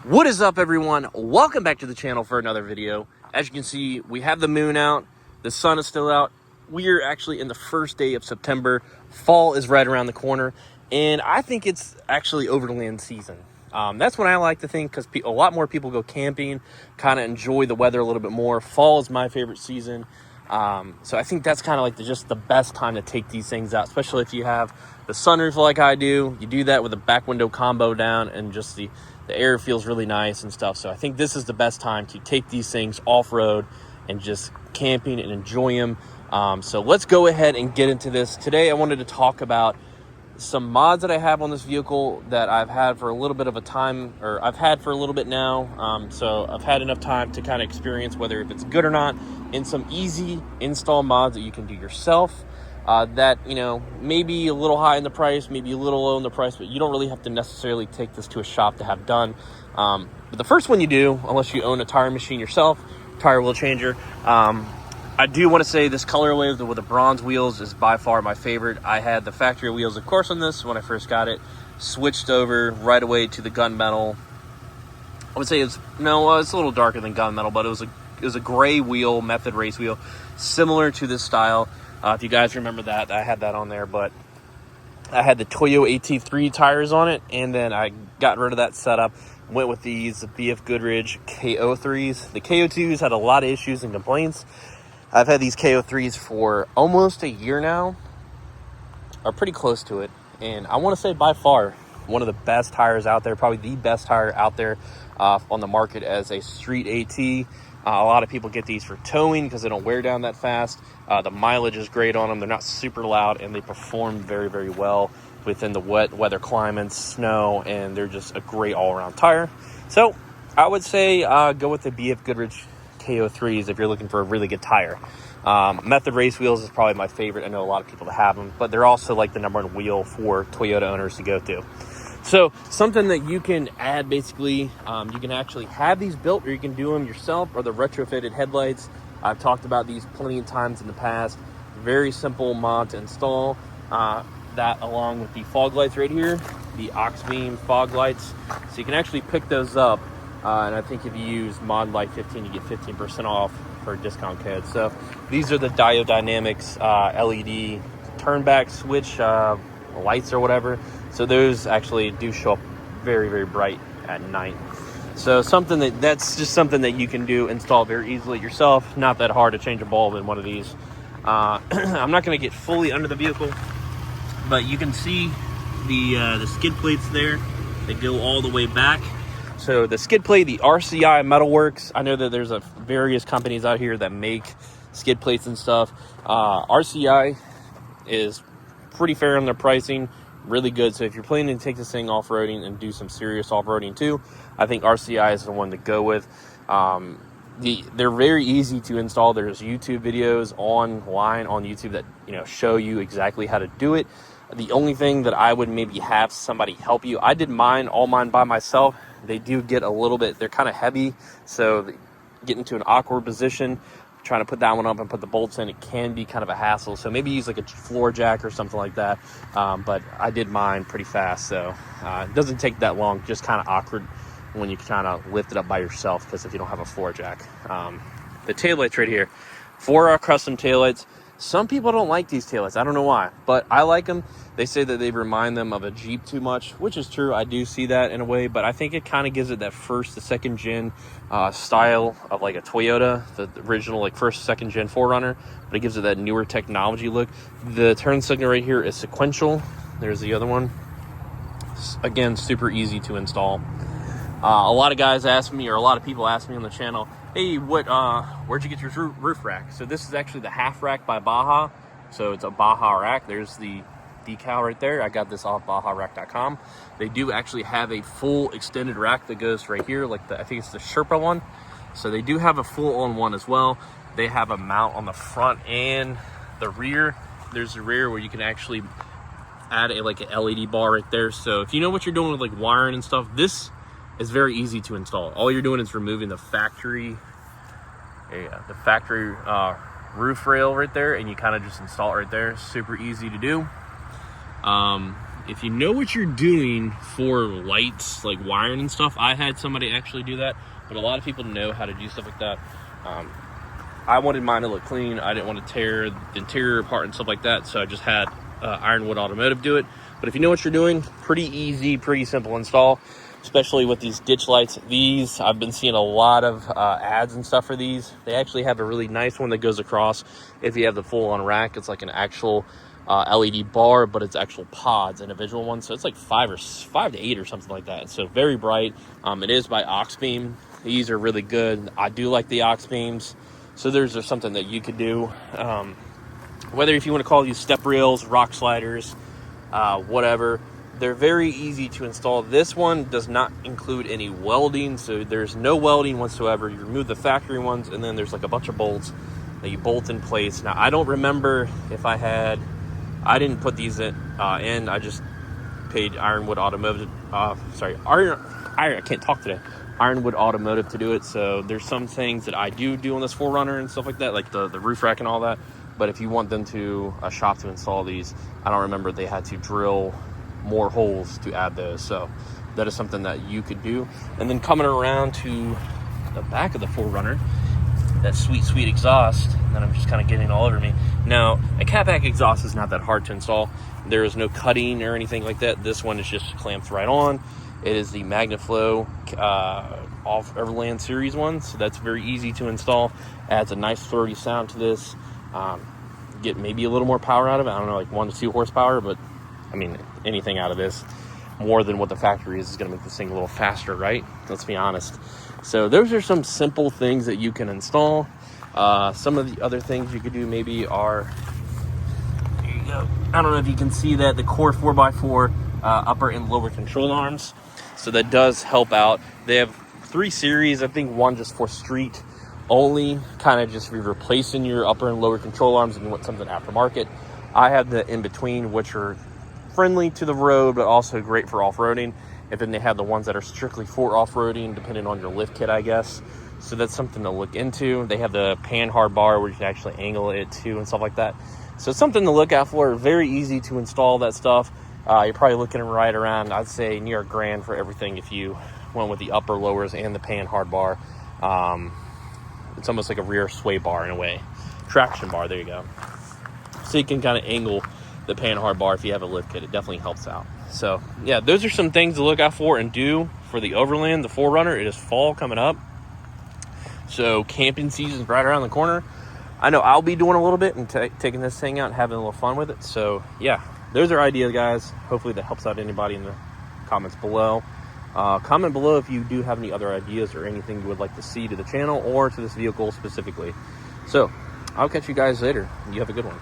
What is up, everyone? Welcome back to the channel for another video. As you can see, we have the moon out, the sun is still out. We're actually in the first day of September. Fall is right around the corner, and I think it's actually Overland season. That's what I like to think, because a lot more people go camping, kind of enjoy the weather a little bit more. Fall is my favorite season. So I think that's kind of like just the best time to take these things out, especially if you have the sunroof like I do. You do that with a back window combo down, and just the air feels really nice and stuff. So I think this is the best time to take these things off-road and just camping and enjoy them. So let's go ahead and get into this. Today I wanted to talk about some mods that I have on this vehicle that I've had for a little bit of a time, or I've had for a little bit now. So I've had enough time to kind of experience whether if it's good or not, and some easy install mods that you can do yourself. That, you know, maybe a little high in the price, maybe a little low in the price, but you don't really have to necessarily take this to a shop to have done. But the first one you do, unless you own a tire machine yourself, tire wheel changer, I do want to say this colorway with the bronze wheels is by far my favorite. I had the factory wheels, of course, on this when I first got it. Switched over right away to the gunmetal. I would say it's a little darker than gunmetal, but it was a gray wheel, method race wheel, similar to this style. If you guys remember that, I had that on there, but I had the Toyo AT3 tires on it, and then I got rid of that setup, went with these BF Goodrich KO3s. The KO2s had a lot of issues and complaints. I've had these KO3s for almost a year now, or pretty close to it, and I want to say by far one of the best tires out there, probably the best tire out there on the market as a street AT. A lot of people get these for towing because they don't wear down that fast. The mileage is great on them. They're not super loud, and they perform very, very well within the wet weather climates, snow, and they're just a great all-around tire. So I would say go with the BF Goodrich KO3s if you're looking for a really good tire. Method race wheels is probably my favorite. I know a lot of people that have them, but they're also like the number one wheel for Toyota owners to go to. So something that you can add, basically, you can actually have these built, or you can do them yourself, or the retrofitted headlights. I've talked about these plenty of times in the past. Very simple mod to install. That along with the fog lights right here, the Oxbeam fog lights. So you can actually pick those up. And I think if you use Mod Light 15, you get 15% off for a discount code. So these are the Diode Dynamics LED turn-back switch lights or whatever. So those actually do show up very, very bright at night. So that's just something that you can install very easily yourself. Not that hard to change a bulb in one of these. I'm not going to get fully under the vehicle, but you can see the skid plates there. They go all the way back. So the skid plate, the RCI Metalworks, I know that there's various companies out here that make skid plates and stuff. RCI is pretty fair on their pricing, really good. So if you're planning to take this thing off-roading and do some serious off-roading too, I think RCI is the one to go with. They're very easy to install. There's YouTube videos online on YouTube that show you exactly how to do it. The only thing that I would maybe have somebody help you, I did all mine by myself. They do get a little bit, they're kind of heavy, so they get into an awkward position. Trying to put that one up and put the bolts in, it can be kind of a hassle. So maybe use like a floor jack or something like that. But I did mine pretty fast, so it doesn't take that long. Just kind of awkward when you kind of lift it up by yourself, because if you don't have a floor jack. The taillights right here, 4R custom taillights. Some people don't like these taillights. I don't know why, but I like them. They say that they remind them of a Jeep too much, which is true. I do see that in a way, but I think it kind of gives it that first to second gen style of like a Toyota, the original like first, second gen 4Runner, but it gives it that newer technology look. The turn signal right here is sequential. There's the other one. Again, super easy to install. A lot of guys ask me, or a lot of people ask me on the channel, hey, where'd you get your roof rack? So this is actually the half rack by Baja. So it's a Baja rack. There's the decal right there. I got this off BajaRack.com. They do actually have a full extended rack that goes right here, like I think it's the Sherpa one. So they do have a full-on one as well. They have a mount on the front and the rear. There's the rear where you can actually add like an LED bar right there. So if you know what you're doing with like wiring and stuff, this is very easy to install. All you're doing is removing the factory roof rail right there, and you kind of just install it right there. Super easy to do. if you know what you're doing for lights, like wiring and stuff, I had somebody actually do that, but a lot of people know how to do stuff like that. I wanted mine to look clean. I didn't want to tear the interior apart and stuff like that, so I just had Ironwood Automotive do it. But if you know what you're doing, pretty easy, pretty simple install, especially with these ditch lights. These, I've been seeing a lot of ads and stuff for these. They actually have a really nice one that goes across. If you have the full-on rack, it's like an actual LED bar, but it's actual pods, individual ones. So it's like 5 to 8 or something like that. So very bright. It is by Oxbeam. These are really good. I do like the Oxbeams. So there's something that you could do. Whether if you want to call these step rails, rock sliders, whatever, they're very easy to install. This one does not include any welding, so there's no welding whatsoever. You remove the factory ones, and then there's like a bunch of bolts that you bolt in place. Now, I don't remember if I didn't put these in. I just paid Ironwood Automotive. I can't talk today. Ironwood Automotive to do it. So there's some things that I do on this 4Runner and stuff like that, like the roof rack and all that. But if you want them to a shop to install these, I don't remember they had to drill more holes to add those. So that is something that you could do. And then coming around to the back of the 4Runner, that sweet exhaust that I'm just kind of getting all over me. Now, a Catback exhaust is not that hard to install. There is no cutting or anything like that. This one is just clamped right on. It is the MagnaFlow off Overland series one, so that's very easy to install. Adds a nice throaty sound to this. Get maybe a little more power out of it. I don't know, like 1 to 2 horsepower, but I mean, anything out of this more than what the factory is going to make this thing a little faster, right? Let's be honest. So those are some simple things that you can install. Some of the other things you could do maybe are, there you go. I don't know if you can see that, the Core 4x4 upper and lower control arms. So that does help out. They have 3 series, I think one just for street only, kind of just replacing your upper and lower control arms and you want something aftermarket. I have the in-between, which are friendly to the road, but also great for off-roading. And then they have the ones that are strictly for off-roading, depending on your lift kit, I guess. So that's something to look into. They have the pan hard bar where you can actually angle it too and stuff like that. So it's something to look out for. Very easy to install that stuff. You're probably looking right around, I'd say, near $1,000 for everything if you went with the upper lowers and the pan hard bar. It's almost like a rear sway bar in a way. Traction bar, there you go. So you can kind of angle the pan hard bar if you have a lift kit. It definitely helps out. So yeah, those are some things to look out for and do for the Overland, the 4Runner. It is fall coming up, so camping season's right around the corner. I know I'll be doing a little bit and taking this thing out and having a little fun with it. So yeah, those are ideas, guys. Hopefully that helps out anybody in the comments below. Comment below if you do have any other ideas or anything you would like to see to the channel or to this vehicle specifically. So I'll catch you guys later. You have a good one.